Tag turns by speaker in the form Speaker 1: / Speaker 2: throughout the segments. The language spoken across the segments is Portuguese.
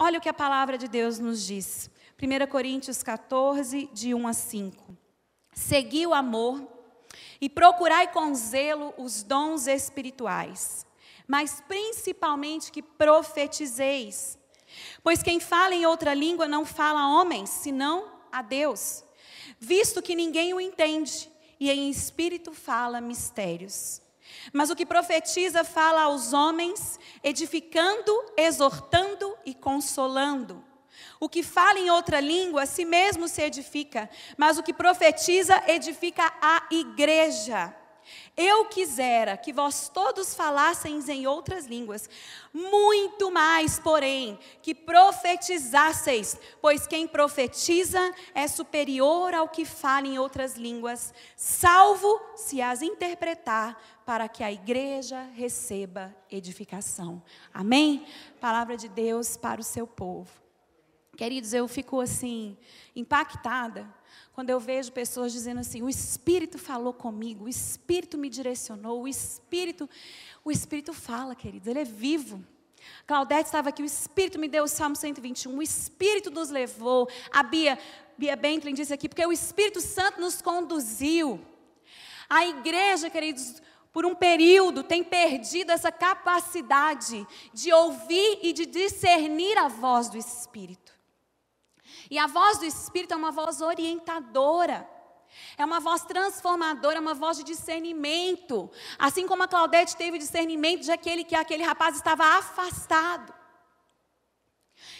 Speaker 1: Olha o que a palavra de Deus nos diz. 1 Coríntios 14, de 1 a 5. Segui o amor e procurai com zelo os dons espirituais, mas principalmente que profetizeis. Pois quem fala em outra língua não fala a homens, senão a Deus, visto que ninguém o entende, e em espírito fala mistérios. Mas o que profetiza fala aos homens, edificando, exortando e consolando. O que fala em outra língua, a si mesmo se edifica, mas o que profetiza, edifica a igreja. Eu quisera que vós todos falasseis em outras línguas, muito mais, porém, que profetizasseis, pois quem profetiza é superior ao que fala em outras línguas, salvo se as interpretar, para que a igreja receba edificação. Amém? Palavra de Deus para o seu povo. Queridos, eu fico assim, impactada, quando eu vejo pessoas dizendo assim, o Espírito falou comigo, o Espírito me direcionou, o Espírito fala, queridos, ele é vivo. Claudete estava aqui, o Espírito me deu o Salmo 121, o Espírito nos levou. A Bia Bentley disse aqui, porque o Espírito Santo nos conduziu. A igreja, queridos, por um período, tem perdido essa capacidade de ouvir e de discernir a voz do Espírito. E a voz do Espírito é uma voz orientadora, é uma voz transformadora, é uma voz de discernimento. Assim como a Claudete teve discernimento de que aquele rapaz estava afastado.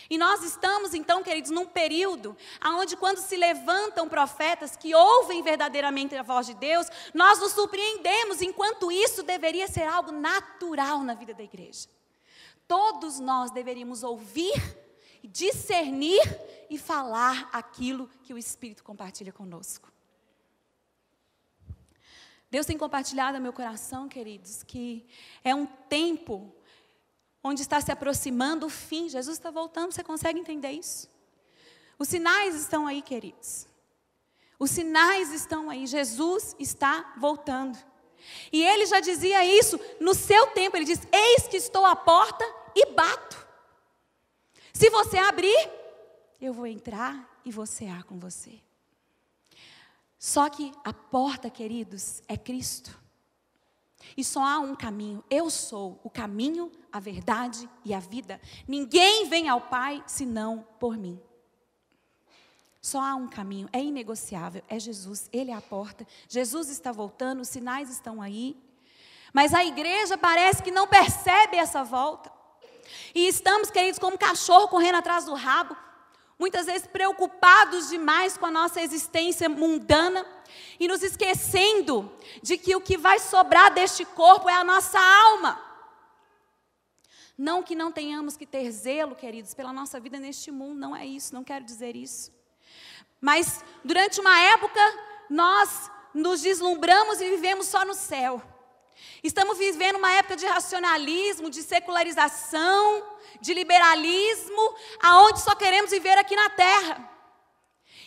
Speaker 1: E nós estamos então, queridos, num período onde quando se levantam profetas que ouvem verdadeiramente a voz de Deus, nós nos surpreendemos, enquanto isso deveria ser algo natural na vida da igreja. Todos nós deveríamos ouvir, discernir e falar aquilo que o Espírito compartilha conosco. Deus tem compartilhado ao meu coração, queridos, que é um tempo onde está se aproximando o fim. Jesus está voltando, você consegue entender isso? Os sinais estão aí, queridos. Os sinais estão aí, Jesus está voltando. E ele já dizia isso no seu tempo, ele diz, eis que estou à porta e bato. Se você abrir, eu vou entrar e vou cear com você. Só que a porta, queridos, é Cristo. E só há um caminho. Eu sou o caminho, a verdade e a vida. Ninguém vem ao Pai senão por mim. Só há um caminho, é inegociável, é Jesus, Ele é a porta. Jesus está voltando, os sinais estão aí. Mas a igreja parece que não percebe essa volta. E estamos, queridos, como cachorro correndo atrás do rabo. Muitas vezes preocupados demais com a nossa existência mundana. E nos esquecendo de que o que vai sobrar deste corpo é a nossa alma. Não que não tenhamos que ter zelo, queridos, pela nossa vida neste mundo. Não é isso, não quero dizer isso. Mas durante uma época, nós nos deslumbramos e vivemos só no céu. Estamos vivendo uma época de racionalismo, de secularização, de liberalismo, aonde só queremos viver aqui na terra.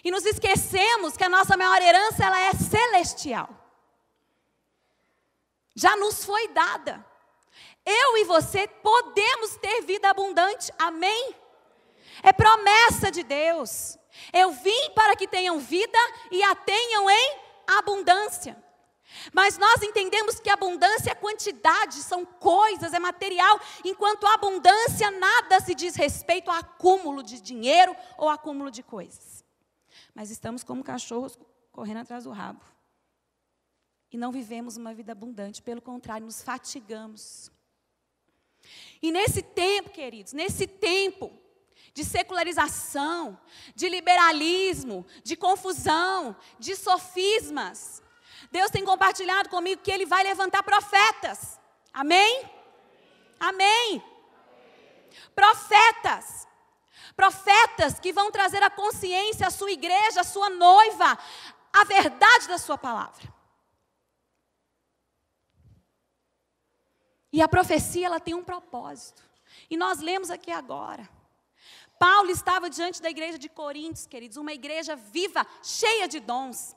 Speaker 1: E nos esquecemos que a nossa maior herança, ela é celestial. Já nos foi dada. Eu e você podemos ter vida abundante, amém? É promessa de Deus. Eu vim para que tenham vida e a tenham em abundância. Mas nós entendemos que abundância é quantidade, são coisas, é material, enquanto a abundância nada se diz respeito a acúmulo de dinheiro ou acúmulo de coisas. Mas estamos como cachorros correndo atrás do rabo. E não vivemos uma vida abundante, pelo contrário, nos fatigamos. E nesse tempo, queridos, nesse tempo de secularização, de liberalismo, de confusão, de sofismas, Deus tem compartilhado comigo que Ele vai levantar profetas. Amém? Amém. Profetas. Profetas que vão trazer à consciência a sua igreja, a sua noiva, a verdade da sua palavra. E a profecia, ela tem um propósito. E nós lemos aqui agora. Paulo estava diante da igreja de Coríntios, queridos, uma igreja viva, cheia de dons.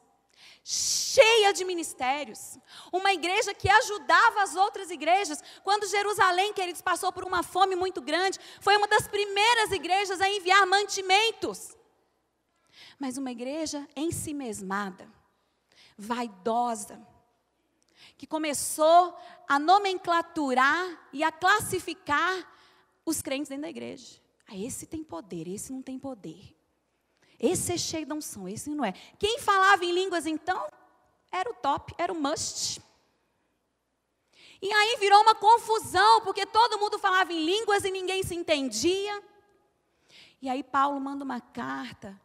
Speaker 1: cheia de ministérios, uma igreja que ajudava as outras igrejas. Quando Jerusalém, queridos, passou por uma fome muito grande, foi uma das primeiras igrejas a enviar mantimentos. Mas uma igreja ensimesmada, vaidosa, que começou a nomenclaturar e a classificar os crentes dentro da igreja. Esse tem poder, esse não tem poder. Esse é cheio de unção, esse não é. Quem falava em línguas então, era o top, era o must. E aí virou uma confusão, porque todo mundo falava em línguas e ninguém se entendia. E aí Paulo manda uma carta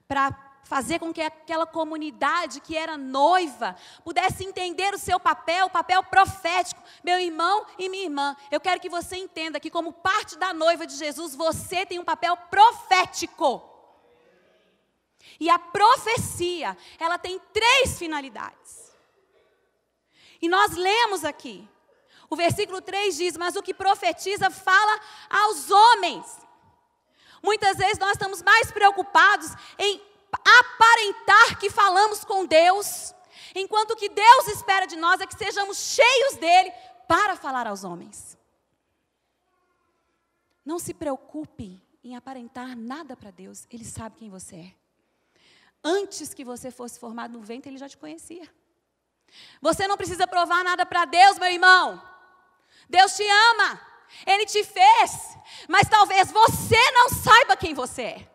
Speaker 1: para fazer com que aquela comunidade que era noiva pudesse entender o seu papel, o papel profético. Meu irmão e minha irmã, eu quero que você entenda que como parte da noiva de Jesus, você tem um papel profético. E a profecia, ela tem 3 finalidades. E nós lemos aqui, o versículo 3 diz, mas o que profetiza fala aos homens. Muitas vezes nós estamos mais preocupados em aparentar que falamos com Deus, enquanto o que Deus espera de nós é que sejamos cheios dele para falar aos homens. Não se preocupe em aparentar nada para Deus, Ele sabe quem você é. Antes que você fosse formado no ventre, Ele já te conhecia. Você não precisa provar nada para Deus, meu irmão. Deus te ama, Ele te fez, mas talvez você não saiba quem você é.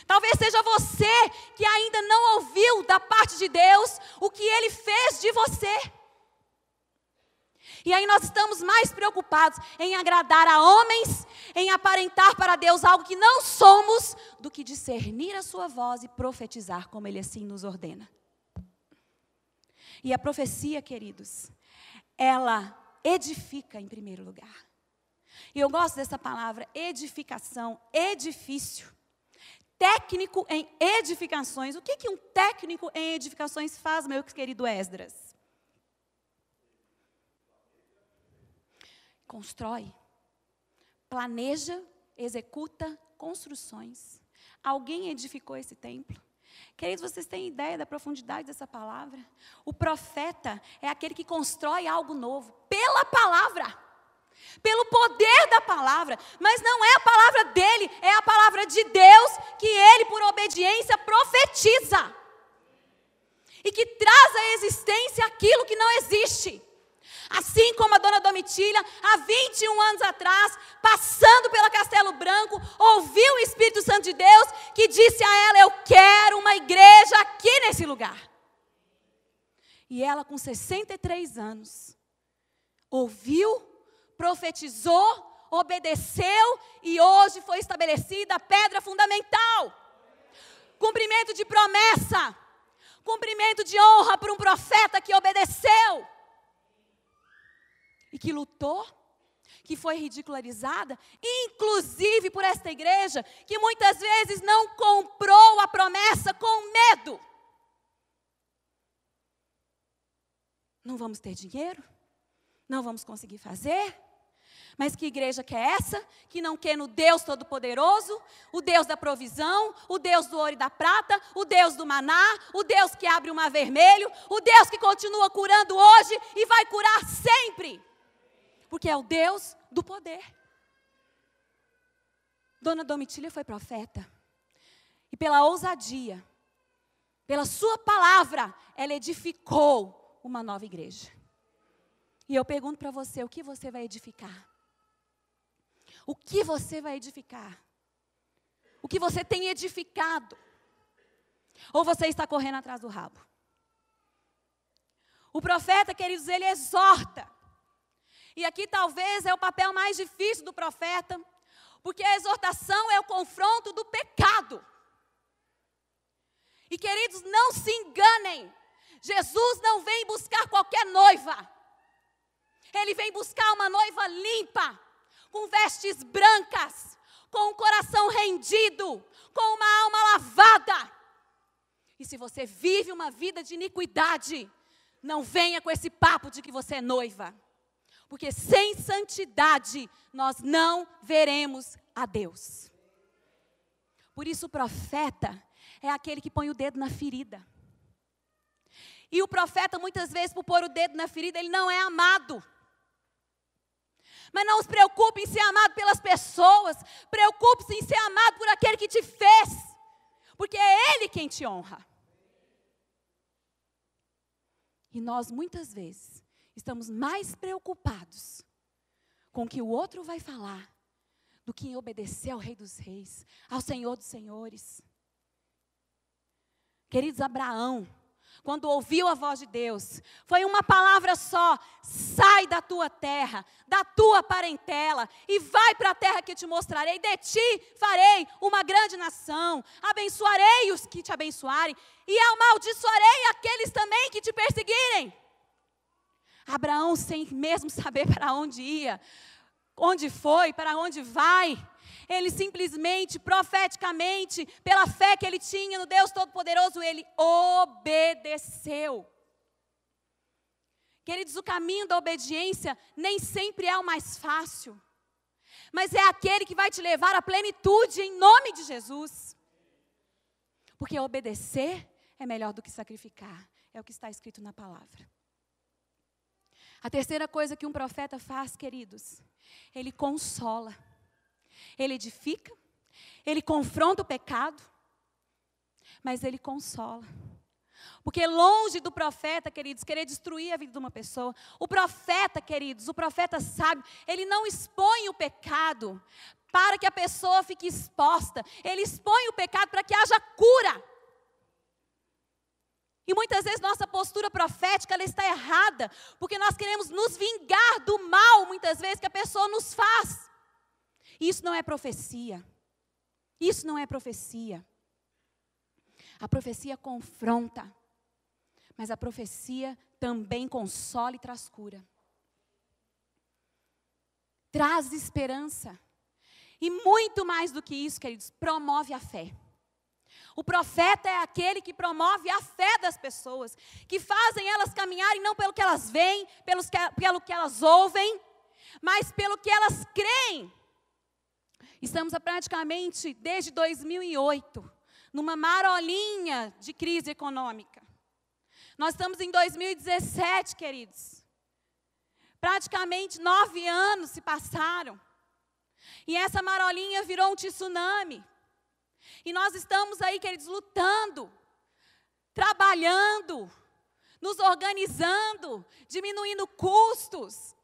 Speaker 1: Talvez seja você que ainda não ouviu da parte de Deus o que Ele fez de você. E aí nós estamos mais preocupados em agradar a homens, em aparentar para Deus algo que não somos, do que discernir a sua voz e profetizar como Ele assim nos ordena. E a profecia, queridos, ela edifica em primeiro lugar. E eu gosto dessa palavra, edificação, edifício. Técnico em edificações. O que um técnico em edificações faz, meu querido Esdras? Constrói, planeja, executa construções. Alguém edificou esse templo. Queridos, vocês têm ideia da profundidade dessa palavra? O profeta é aquele que constrói algo novo, pela palavra, pelo poder da palavra. Mas não é a palavra dele, é a palavra de Deus, que ele, por obediência, profetiza. E que traz à existência aquilo que não existe. Assim como a dona Domitília, há 21 anos atrás, passando pela Castelo Branco, ouviu o Espírito Santo de Deus, que disse a ela, eu quero uma igreja aqui nesse lugar. E ela, com 63 anos, ouviu, profetizou, obedeceu, e hoje foi estabelecida a pedra fundamental. Cumprimento de promessa, cumprimento de honra por um profeta que obedeceu. E que lutou, que foi ridicularizada, inclusive por esta igreja, que muitas vezes não comprou a promessa com medo. Não vamos ter dinheiro, não vamos conseguir fazer, mas que igreja que é essa, que não quer no Deus Todo-Poderoso, o Deus da provisão, o Deus do ouro e da prata, o Deus do maná, o Deus que abre o mar vermelho, o Deus que continua curando hoje e vai curar sempre. Porque é o Deus do poder. Dona Domitília foi profeta. E pela ousadia, pela sua palavra, ela edificou uma nova igreja. E eu pergunto para você, o que você vai edificar? O que você vai edificar? O que você tem edificado? Ou você está correndo atrás do rabo? O profeta, queridos, ele exorta. E aqui talvez é o papel mais difícil do profeta, porque a exortação é o confronto do pecado. E queridos, não se enganem, Jesus não vem buscar qualquer noiva. Ele vem buscar uma noiva limpa, com vestes brancas, com um coração rendido, com uma alma lavada. E se você vive uma vida de iniquidade, não venha com esse papo de que você é noiva. Porque sem santidade nós não veremos a Deus. Por isso o profeta é aquele que põe o dedo na ferida. E o profeta, muitas vezes, por pôr o dedo na ferida, ele não é amado. Mas não se preocupe em ser amado pelas pessoas. Preocupe-se em ser amado por aquele que te fez. Porque é Ele quem te honra. E nós, muitas vezes, estamos mais preocupados com o que o outro vai falar do que em obedecer ao Rei dos Reis, ao Senhor dos Senhores. Queridos, Abraão, quando ouviu a voz de Deus, foi uma palavra só: sai da tua terra, da tua parentela, e vai para a terra que te mostrarei. De ti farei uma grande nação, abençoarei os que te abençoarem, e amaldiçoarei aqueles também que te perseguirem. Abraão, sem mesmo saber para onde ia, onde foi, para onde vai, ele simplesmente, profeticamente, pela fé que ele tinha no Deus Todo-Poderoso, ele obedeceu. Queridos, o caminho da obediência nem sempre é o mais fácil, mas é aquele que vai te levar à plenitude em nome de Jesus. Porque obedecer é melhor do que sacrificar, é o que está escrito na palavra. A terceira coisa que um profeta faz, queridos, ele consola. Ele edifica, ele confronta o pecado, mas ele consola. Porque longe do profeta, queridos, querer destruir a vida de uma pessoa, o profeta, queridos, o profeta sábio, ele não expõe o pecado para que a pessoa fique exposta, ele expõe o pecado para que haja cura. E muitas vezes nossa postura profética ela está errada, porque nós queremos nos vingar do mal, muitas vezes, que a pessoa nos faz. Isso não é profecia. Isso não é profecia. A profecia confronta, mas a profecia também consola e traz cura. Traz esperança. E muito mais do que isso, queridos, promove a fé. O profeta é aquele que promove a fé das pessoas, que fazem elas caminharem não pelo que elas veem, pelo que elas ouvem, mas pelo que elas creem. Estamos há praticamente, desde 2008, numa marolinha de crise econômica. Nós estamos em 2017, queridos. Praticamente 9 anos se passaram. E essa marolinha virou um tsunami. E nós estamos aí, queridos, lutando, trabalhando, nos organizando, diminuindo custos.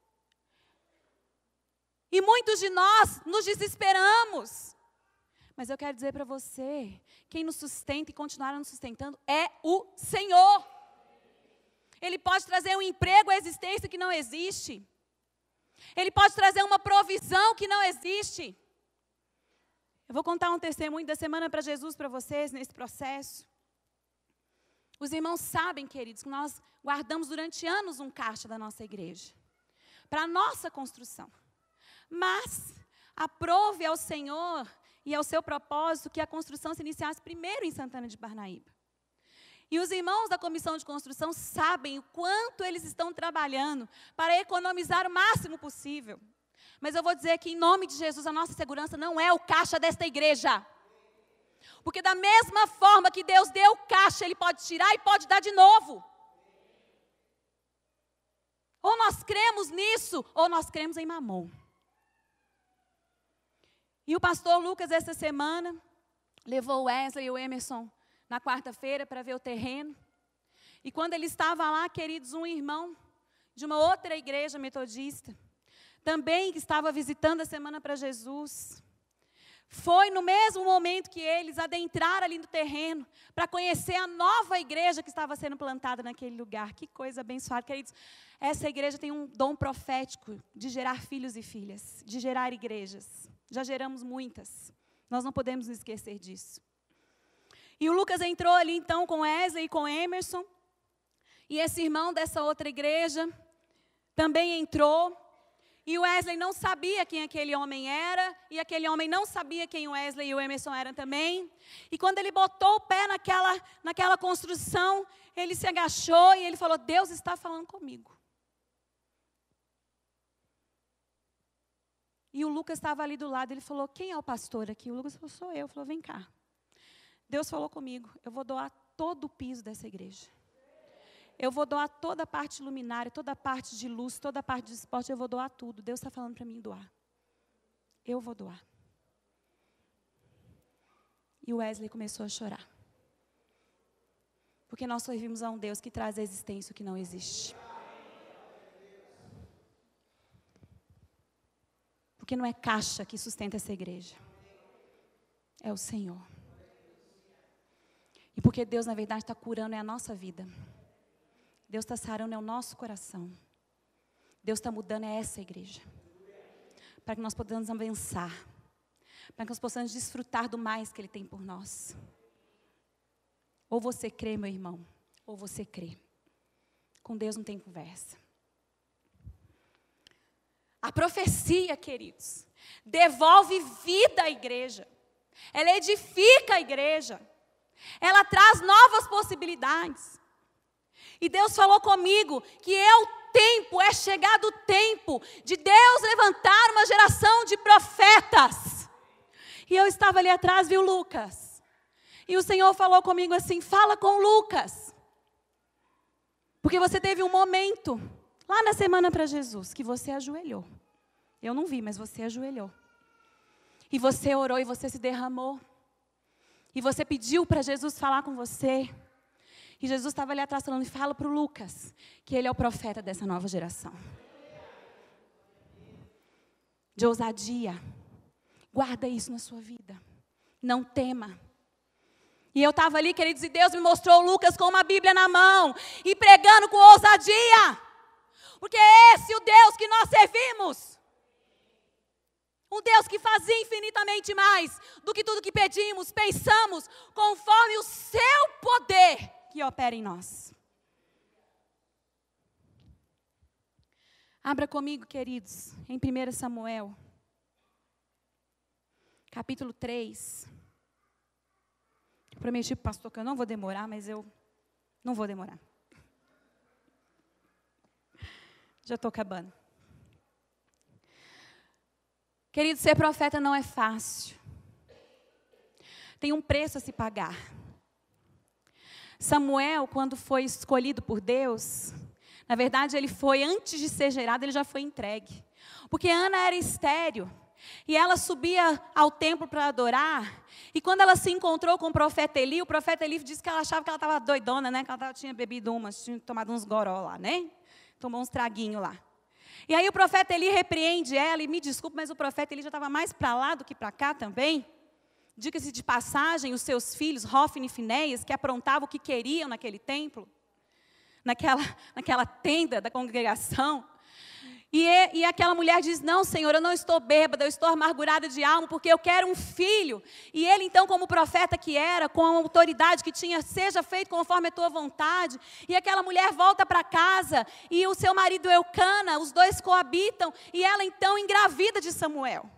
Speaker 1: E muitos de nós nos desesperamos. Mas eu quero dizer para você, quem nos sustenta e continuará nos sustentando é o Senhor. Ele pode trazer um emprego à existência que não existe. Ele pode trazer uma provisão que não existe. Eu vou contar um testemunho da semana para Jesus para vocês nesse processo. Os irmãos sabem, queridos, que nós guardamos durante anos um caixa da nossa igreja, para a nossa construção. Mas aprove ao Senhor e ao seu propósito que a construção se iniciasse primeiro em Santana de Parnaíba. E os irmãos da comissão de construção sabem o quanto eles estão trabalhando para economizar o máximo possível. Mas eu vou dizer que, em nome de Jesus, a nossa segurança não é o caixa desta igreja. Porque da mesma forma que Deus deu o caixa, Ele pode tirar e pode dar de novo. Ou nós cremos nisso, ou nós cremos em Mamon. E o pastor Lucas, essa semana, levou o Wesley e o Emerson na quarta-feira para ver o terreno. E quando ele estava lá, queridos, um irmão de uma outra igreja metodista, também que estava visitando a semana para Jesus, foi no mesmo momento que eles adentraram ali no terreno, para conhecer a nova igreja que estava sendo plantada naquele lugar. Que coisa abençoada, queridos. Essa igreja tem um dom profético de gerar filhos e filhas, de gerar igrejas. Já geramos muitas, nós não podemos nos esquecer disso. E o Lucas entrou ali então com Wesley e com Emerson, e esse irmão dessa outra igreja também entrou. E o Wesley não sabia quem aquele homem era, e aquele homem não sabia quem o Wesley e o Emerson eram também. E quando ele botou o pé naquela construção, ele se agachou e ele falou: Deus está falando comigo. E o Lucas estava ali do lado, ele falou: quem é o pastor aqui? O Lucas falou: sou eu. Ele falou: vem cá. Deus falou comigo, eu vou doar todo o piso dessa igreja. eu vou doar toda a parte luminária, toda a parte de luz, toda a parte de esporte, eu vou doar tudo. Deus está falando para mim doar. Eu vou doar. E o Wesley começou a chorar. Porque nós servimos a um Deus que traz à existência o que não existe. Porque não é caixa que sustenta essa igreja. É o Senhor. E porque Deus, na verdade, está curando é a nossa vida. Deus está sarando é o nosso coração. Deus está mudando é essa igreja. Para que nós possamos avançar. Para que nós possamos desfrutar do mais que Ele tem por nós. Ou você crê, meu irmão, ou você crê. Com Deus não tem conversa. A profecia, queridos, devolve vida à igreja. Ela edifica a igreja. Ela traz novas possibilidades. E Deus falou comigo que é chegado o tempo de Deus levantar uma geração de profetas. E eu estava ali atrás, viu, Lucas? E o Senhor falou comigo assim, fala com Lucas. Porque você teve um momento, lá na Semana para Jesus, que você ajoelhou. Eu não vi, mas você ajoelhou. E você orou e você se derramou. E você pediu para Jesus falar com você. E Jesus estava ali atrás falando, fala para o Lucas, que ele é o profeta dessa nova geração. De ousadia. Guarda isso na sua vida. Não tema. E eu estava ali, queridos, e Deus me mostrou o Lucas com uma Bíblia na mão. E pregando com ousadia. Porque é esse o Deus que nós servimos. Um Deus que faz infinitamente mais do que tudo que pedimos, pensamos, conforme o seu poder que opera em nós. Abra comigo, queridos, em 1 Samuel, capítulo 3. Prometi para o pastor que eu não vou demorar, mas eu não vou demorar. Já estou acabando. Querido, ser profeta não é fácil. Tem um preço a se pagar. Samuel, quando foi escolhido por Deus, na verdade ele foi, antes de ser gerado, ele já foi entregue. Porque Ana era estéril. E ela subia ao templo para adorar. E quando ela se encontrou com o profeta Eli disse que ela achava que ela estava doidona, né? Que ela tinha bebido tinha tomado uns goró lá, né? Tomou uns traguinhos lá. E aí o profeta Eli repreende ela, e me desculpe, mas o profeta Eli já estava mais para lá do que para cá também. Diga-se de passagem, os seus filhos, Hofni e Finéias, que aprontavam o que queriam naquele templo, naquela tenda da congregação. E aquela mulher diz, não, Senhor, eu não estou bêbada, eu estou amargurada de alma, porque eu quero um filho. E ele, então, como profeta que era, com a autoridade que tinha, seja feito conforme a tua vontade. E aquela mulher volta para casa, e o seu marido Eucana, os dois coabitam, e ela, então, engravida de Samuel.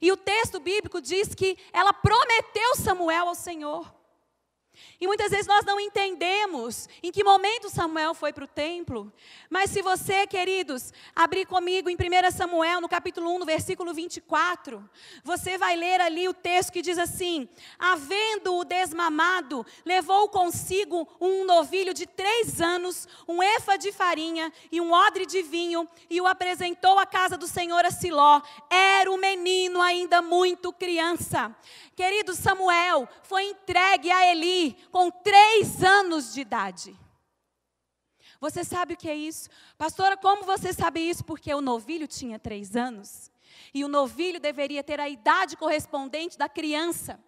Speaker 1: E o texto bíblico diz que ela prometeu Samuel ao Senhor. E muitas vezes nós não entendemos em que momento Samuel foi para o templo. Mas se você, queridos, abrir comigo em 1 Samuel, no capítulo 1, no versículo 24, você vai ler ali o texto que diz assim, havendo-o desmamado, levou consigo um novilho de 3 anos, um efa de farinha e um odre de vinho, e o apresentou à casa do Senhor a Siló. Era o menino ainda muito criança. Querido, Samuel foi entregue a Eli com 3 anos de idade. Você sabe o que é isso? Pastora, como você sabe isso? Porque o novilho tinha 3 anos. E o novilho deveria ter a idade correspondente da criança.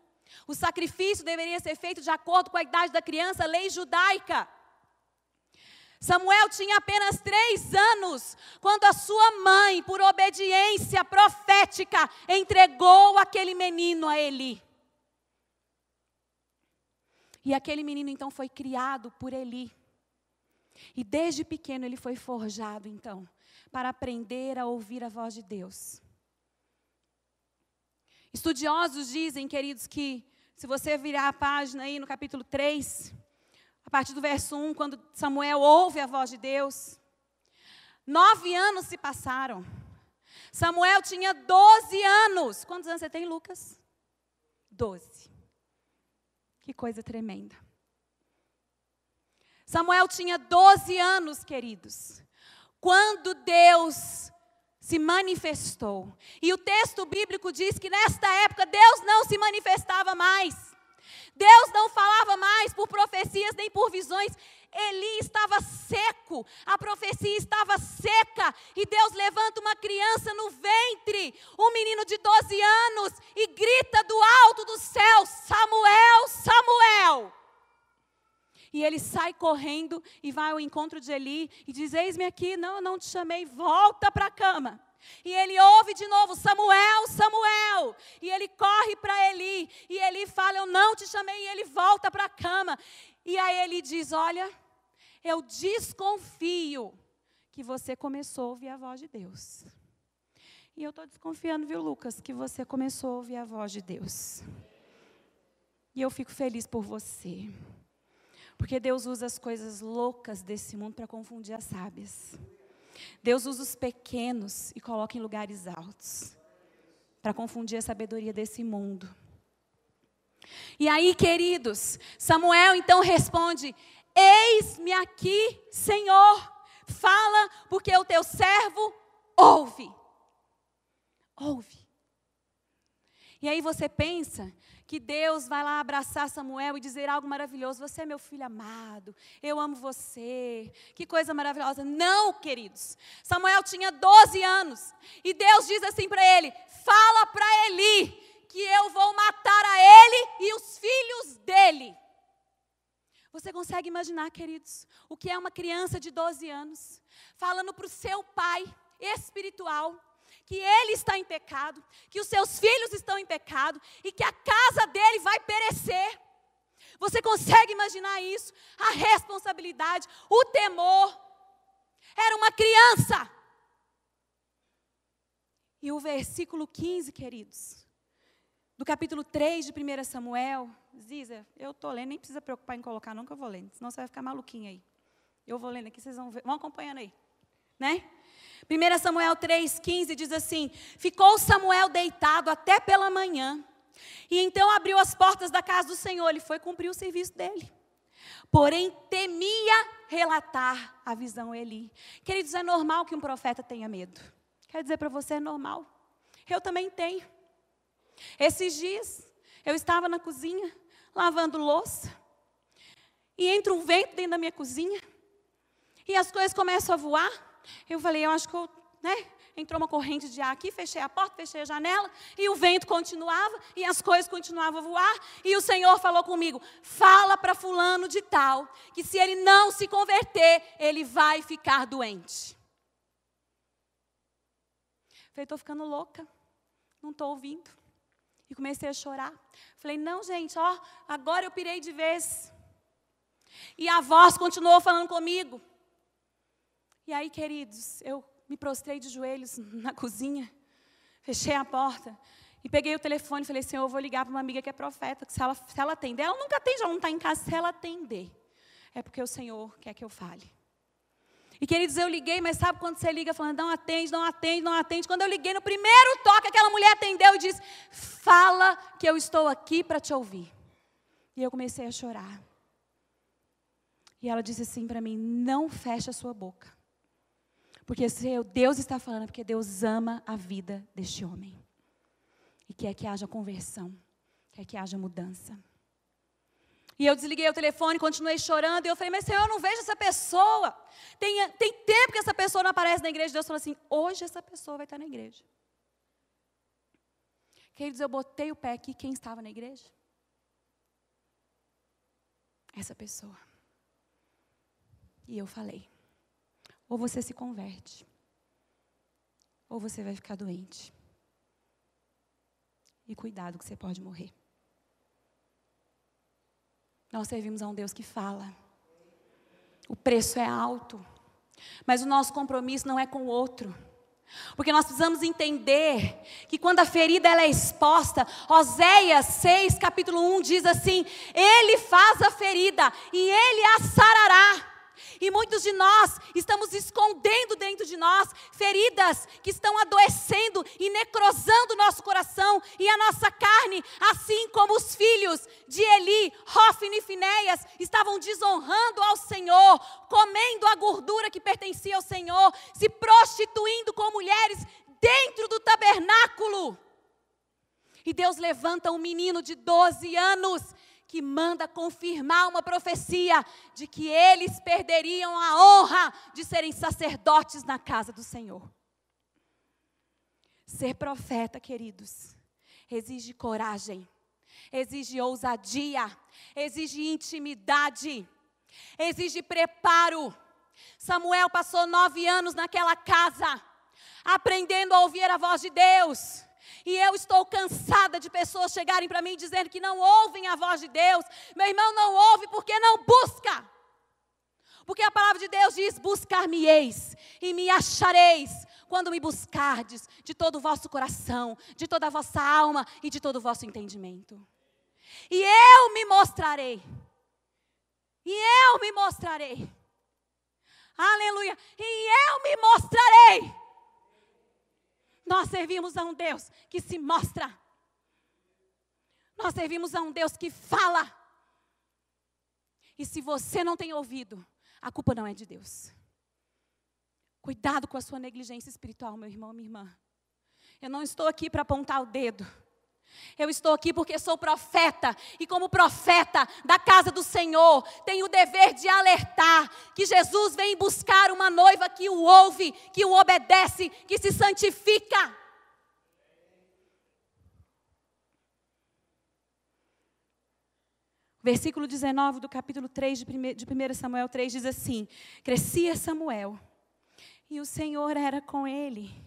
Speaker 1: O sacrifício deveria ser feito de acordo com a idade da criança, a lei judaica. Samuel tinha apenas 3 anos, quando a sua mãe, por obediência profética, entregou aquele menino a Eli. E aquele menino, então, foi criado por Eli. E desde pequeno ele foi forjado, então, para aprender a ouvir a voz de Deus. Estudiosos dizem, queridos, que se você virar a página aí no capítulo 3... a partir do verso 1, quando Samuel ouve a voz de Deus, 9 anos se passaram. Samuel tinha 12 anos. Quantos anos você tem, Lucas? 12. Que coisa tremenda. Samuel tinha 12 anos, queridos, quando Deus se manifestou. E o texto bíblico diz que nesta época Deus não se manifestava mais. Deus não falava mais por profecias nem por visões. Eli estava seco, a profecia estava seca. E Deus levanta uma criança no ventre, um menino de 12 anos, e grita do alto do céu: Samuel, Samuel. E ele sai correndo e vai ao encontro de Eli e diz: eis-me aqui, não, eu não te chamei, volta para a cama. E ele ouve de novo: Samuel, Samuel. E ele corre para Eli, e Eli fala: eu não te chamei, e ele volta para a cama. E aí ele diz: olha, eu desconfio que você começou a ouvir a voz de Deus. E eu estou desconfiando, viu, Lucas, que você começou a ouvir a voz de Deus. E eu fico feliz por você. Porque Deus usa as coisas loucas desse mundo para confundir as sábias. Deus usa os pequenos e coloca em lugares altos, para confundir a sabedoria desse mundo. E aí, queridos, Samuel então responde: eis-me aqui, Senhor, fala, porque o teu servo ouve. Ouve. E aí você pensa que Deus vai lá abraçar Samuel e dizer algo maravilhoso: você é meu filho amado, eu amo você, que coisa maravilhosa. Não, queridos, Samuel tinha 12 anos, e Deus diz assim para ele: fala para Eli, que eu vou matar a ele e os filhos dele. Você consegue imaginar, queridos, o que é uma criança de 12 anos, falando para o seu pai espiritual, que ele está em pecado, que os seus filhos estão em pecado e que a casa dele vai perecer. Você consegue imaginar isso? A responsabilidade, o temor. Era uma criança. E o versículo 15, queridos, do capítulo 3 de 1 Samuel, Ziza, eu estou lendo, nem precisa preocupar em colocar não, que eu vou lendo, senão você vai ficar maluquinha aí. Eu vou lendo aqui, vocês vão ver, vão acompanhando aí, né? 1 Samuel 3,15 diz assim: ficou Samuel deitado até pela manhã, e então abriu as portas da casa do Senhor. Ele foi cumprir o serviço dele, porém temia relatar a visão a Eli. Queridos, é normal que um profeta tenha medo. Quero dizer para você, é normal. Eu também tenho. Esses dias, eu estava na cozinha, lavando louça, e entra um vento dentro da minha cozinha, e as coisas começam a voar. Eu falei, eu acho que entrou uma corrente de ar aqui, fechei a porta, fechei a janela, e o vento continuava, e as coisas continuavam a voar, e o Senhor falou comigo: fala para fulano de tal, que se ele não se converter, ele vai ficar doente. Falei, estou ficando louca, não estou ouvindo. E comecei a chorar. Falei, não, gente, agora eu pirei de vez. E a voz continuou falando comigo. E aí, queridos, eu me prostrei de joelhos na cozinha, fechei a porta e peguei o telefone e falei: Senhor, eu vou ligar para uma amiga que é profeta, que se ela atender, ela nunca atende, ela não está em casa, se ela atender, é porque o Senhor quer que eu fale. E, queridos, eu liguei, mas sabe quando você liga falando, não atende, não atende, não atende? Quando eu liguei, no primeiro toque, aquela mulher atendeu e disse: fala que eu estou aqui para te ouvir. E eu comecei a chorar. E ela disse assim para mim: não feche a sua boca. Porque se Deus está falando, é porque Deus ama a vida deste homem. E quer que haja conversão, quer que haja mudança. E eu desliguei o telefone, continuei chorando, e eu falei: mas Senhor, eu não vejo essa pessoa. Tem tempo que essa pessoa não aparece na igreja. Deus falou assim: hoje essa pessoa vai estar na igreja. Queridos, eu botei o pé aqui, quem estava na igreja? Essa pessoa. E eu falei: ou você se converte, ou você vai ficar doente. E cuidado que você pode morrer. Nós servimos a um Deus que fala. O preço é alto, mas o nosso compromisso não é com o outro. Porque nós precisamos entender que quando a ferida ela é exposta, Oséias 6, capítulo 1 diz assim: Ele faz a ferida e Ele a sarará. E muitos de nós estamos escondendo dentro de nós feridas que estão adoecendo e necrosando o nosso coração e a nossa carne, assim como os filhos de Eli, Hofni e Finéias estavam desonrando ao Senhor, comendo a gordura que pertencia ao Senhor, se prostituindo com mulheres dentro do tabernáculo. E Deus levanta um menino de 12 anos que manda confirmar uma profecia de que eles perderiam a honra de serem sacerdotes na casa do Senhor. Ser profeta, queridos, exige coragem, exige ousadia, exige intimidade, exige preparo. Samuel passou 9 anos naquela casa, aprendendo a ouvir a voz de Deus. E eu estou cansada de pessoas chegarem para mim dizendo que não ouvem a voz de Deus. Meu irmão, não ouve porque não busca. Porque a palavra de Deus diz: buscar-me-eis e me achareis, quando me buscardes de todo o vosso coração, de toda a vossa alma e de todo o vosso entendimento. E eu me mostrarei. E eu me mostrarei. Aleluia. E eu me mostrarei. Nós servimos a um Deus que se mostra. Nós servimos a um Deus que fala. E se você não tem ouvido, a culpa não é de Deus. Cuidado com a sua negligência espiritual, meu irmão, minha irmã. Eu não estou aqui para apontar o dedo. Eu estou aqui porque sou profeta, e como profeta da casa do Senhor, tenho o dever de alertar que Jesus vem buscar uma noiva que o ouve, que o obedece, que se santifica. Versículo 19 do capítulo 3 de 1 Samuel 3 diz assim: crescia Samuel, e o Senhor era com ele,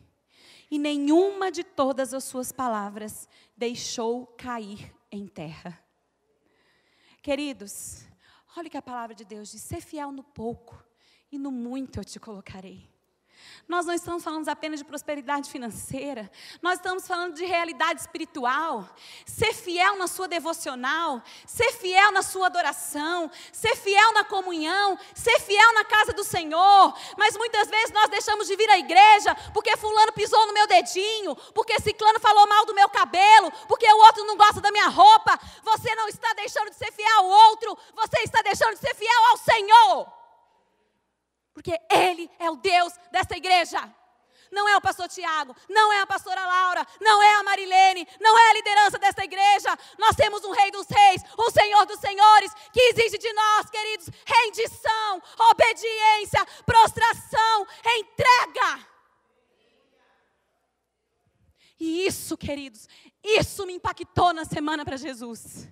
Speaker 1: e nenhuma de todas as suas palavras deixou cair em terra. Queridos, olha o que a palavra de Deus diz: ser fiel no pouco, e no muito eu te colocarei. Nós não estamos falando apenas de prosperidade financeira, nós estamos falando de realidade espiritual. Ser fiel na sua devocional, ser fiel na sua adoração, ser fiel na comunhão, ser fiel na casa do Senhor. Mas muitas vezes nós deixamos de vir à igreja porque fulano pisou no meu dedinho, porque ciclano falou mal do meu cabelo, porque o outro não gosta da minha roupa. Você não está deixando de ser fiel ao outro, você está deixando de ser fiel ao Senhor. Porque Ele é o Deus dessa igreja. Não é o pastor Tiago, não é a pastora Laura, não é a Marilene, não é a liderança dessa igreja. Nós temos um Rei dos Reis, um Senhor dos Senhores, que exige de nós, queridos, rendição, obediência, prostração, entrega. E isso, queridos, isso me impactou na semana para Jesus.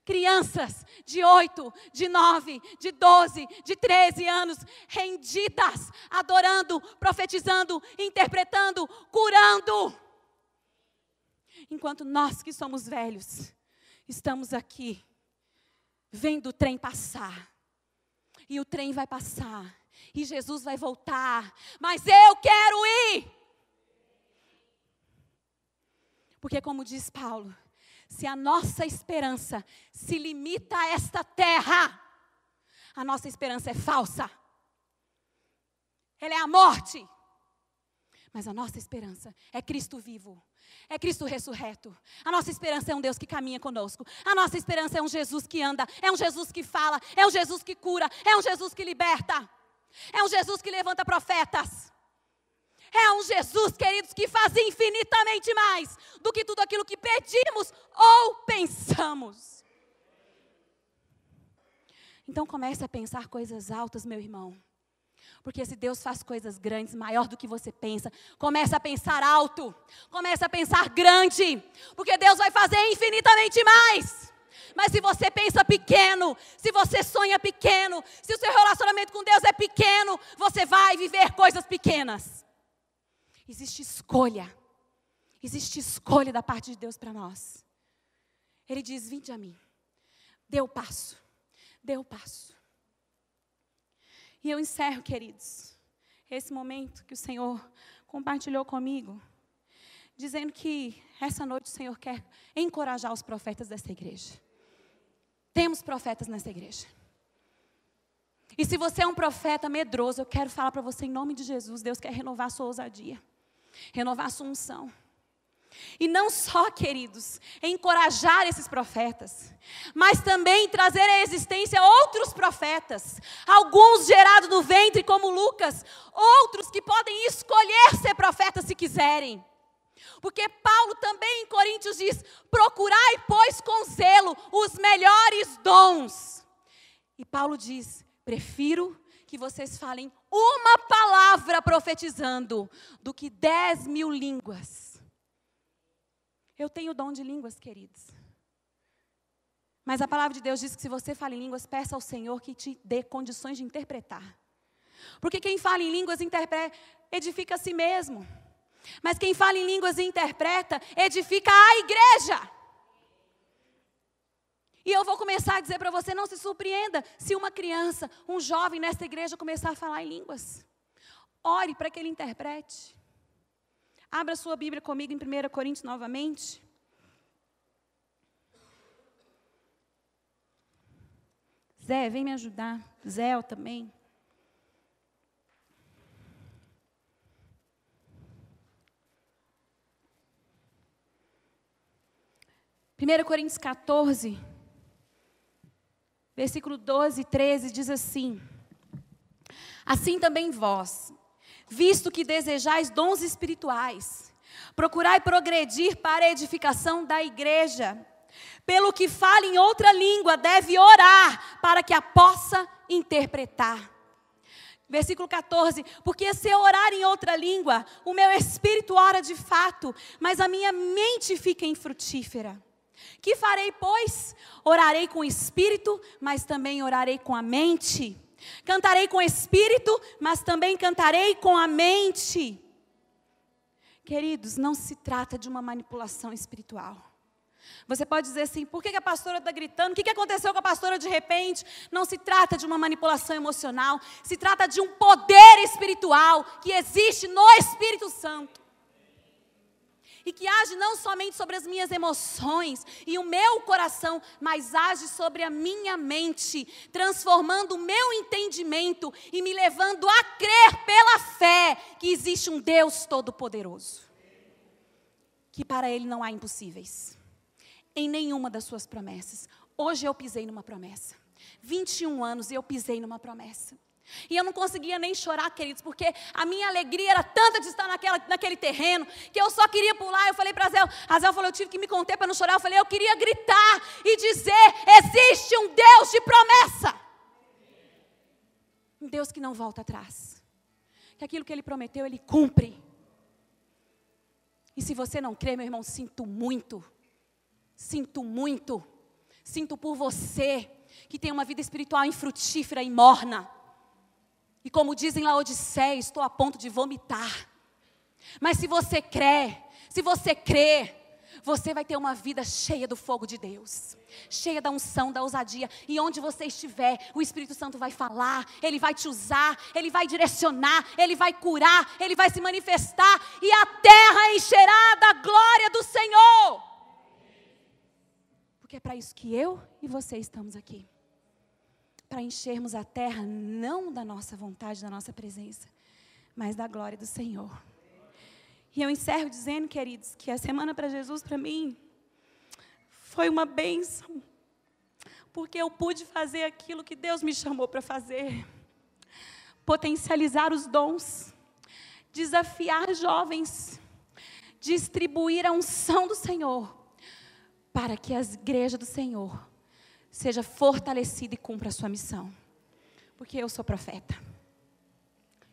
Speaker 1: Crianças de 8, de 9, de 12, de 13 anos, rendidas, adorando, profetizando, interpretando, curando. Enquanto nós que somos velhos, estamos aqui, vendo o trem passar. E o trem vai passar, e Jesus vai voltar, mas eu quero ir. Porque como diz Paulo, se a nossa esperança se limita a esta terra, a nossa esperança é falsa. Ela é a morte. Mas a nossa esperança é Cristo vivo, é Cristo ressurreto. A nossa esperança é um Deus que caminha conosco. A nossa esperança é um Jesus que anda, é um Jesus que fala, é um Jesus que cura, é um Jesus que liberta. É um Jesus que levanta profetas. É um Jesus, queridos, que faz infinitamente mais do que tudo aquilo que pedimos ou pensamos. Então comece a pensar coisas altas, meu irmão. Porque se Deus faz coisas grandes, maior do que você pensa, comece a pensar alto, comece a pensar grande, porque Deus vai fazer infinitamente mais. Mas se você pensa pequeno, se você sonha pequeno, se o seu relacionamento com Deus é pequeno, você vai viver coisas pequenas. Existe escolha da parte de Deus para nós. Ele diz: vinde a mim, dê o passo. E eu encerro, queridos, esse momento que o Senhor compartilhou comigo, dizendo que essa noite o Senhor quer encorajar os profetas dessa igreja. Temos profetas nessa igreja. E se você é um profeta medroso, eu quero falar para você em nome de Jesus, Deus quer renovar a sua ousadia, renovar a sua unção. E não só, queridos, encorajar esses profetas, mas também trazer à existência outros profetas, alguns gerados no ventre como Lucas, outros que podem escolher ser profetas se quiserem. Porque Paulo também em Coríntios diz, procurai, pois, com zelo os melhores dons. E Paulo diz, prefiro que vocês falem uma palavra profetizando, do que 10.000 línguas. Eu tenho o dom de línguas, queridos. Mas a palavra de Deus diz que se você fala em línguas, peça ao Senhor que te dê condições de interpretar. Porque quem fala em línguas edifica a si mesmo. Mas quem fala em línguas e interpreta, edifica a igreja. E eu vou começar a dizer para você, não se surpreenda se uma criança, um jovem nesta igreja começar a falar em línguas. Ore para que ele interprete. Abra sua Bíblia comigo em 1 Coríntios novamente. Zé, vem me ajudar. Zé também. Primeiro Coríntios 14, versículo 12 e 13, diz assim: assim também vós, visto que desejais dons espirituais, procurai progredir para a edificação da igreja. Pelo que fala em outra língua, deve orar para que a possa interpretar. Versículo 14, porque se eu orar em outra língua, o meu espírito ora de fato, mas a minha mente fica infrutífera. Que farei, pois? Orarei com o espírito, mas também orarei com a mente. Cantarei com o espírito, mas também cantarei com a mente. Queridos, não se trata de uma manipulação espiritual. Você pode dizer assim, por que a pastora está gritando? O que aconteceu com a pastora de repente? Não se trata de uma manipulação emocional. Se trata de um poder espiritual que existe no Espírito Santo. E que age não somente sobre as minhas emoções e o meu coração, mas age sobre a minha mente, transformando o meu entendimento e me levando a crer pela fé que existe um Deus Todo-Poderoso. Que para Ele não há impossíveis, em nenhuma das suas promessas. Hoje eu pisei numa promessa, 21 anos e eu pisei numa promessa. E eu não conseguia nem chorar, queridos, porque a minha alegria era tanta de estar naquele terreno, que eu só queria pular. Eu falei para Azel falou, eu tive que me conter para não chorar. Eu falei, eu queria gritar e dizer, existe um Deus de promessa. Um Deus que não volta atrás. Que aquilo que Ele prometeu, Ele cumpre. E se você não crê, meu irmão, sinto muito. Sinto muito. Sinto por você, que tem uma vida espiritual infrutífera e morna. E como dizem lá Laodiceia, estou a ponto de vomitar. Mas se você crê, você vai ter uma vida cheia do fogo de Deus. Cheia da unção, da ousadia. E onde você estiver, o Espírito Santo vai falar, Ele vai te usar, Ele vai direcionar, Ele vai curar, Ele vai se manifestar. E a terra encherá da glória do Senhor. Porque é para isso que eu e você estamos aqui. Para enchermos a terra, não da nossa vontade, da nossa presença, mas da glória do Senhor. E eu encerro dizendo, queridos, que a Semana para Jesus, para mim, foi uma bênção. Porque eu pude fazer aquilo que Deus me chamou para fazer. Potencializar os dons, desafiar jovens, distribuir a unção do Senhor, para que a igreja do Senhor seja fortalecida e cumpra a sua missão. Porque eu sou profeta.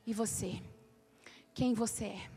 Speaker 1: E você? Quem você é?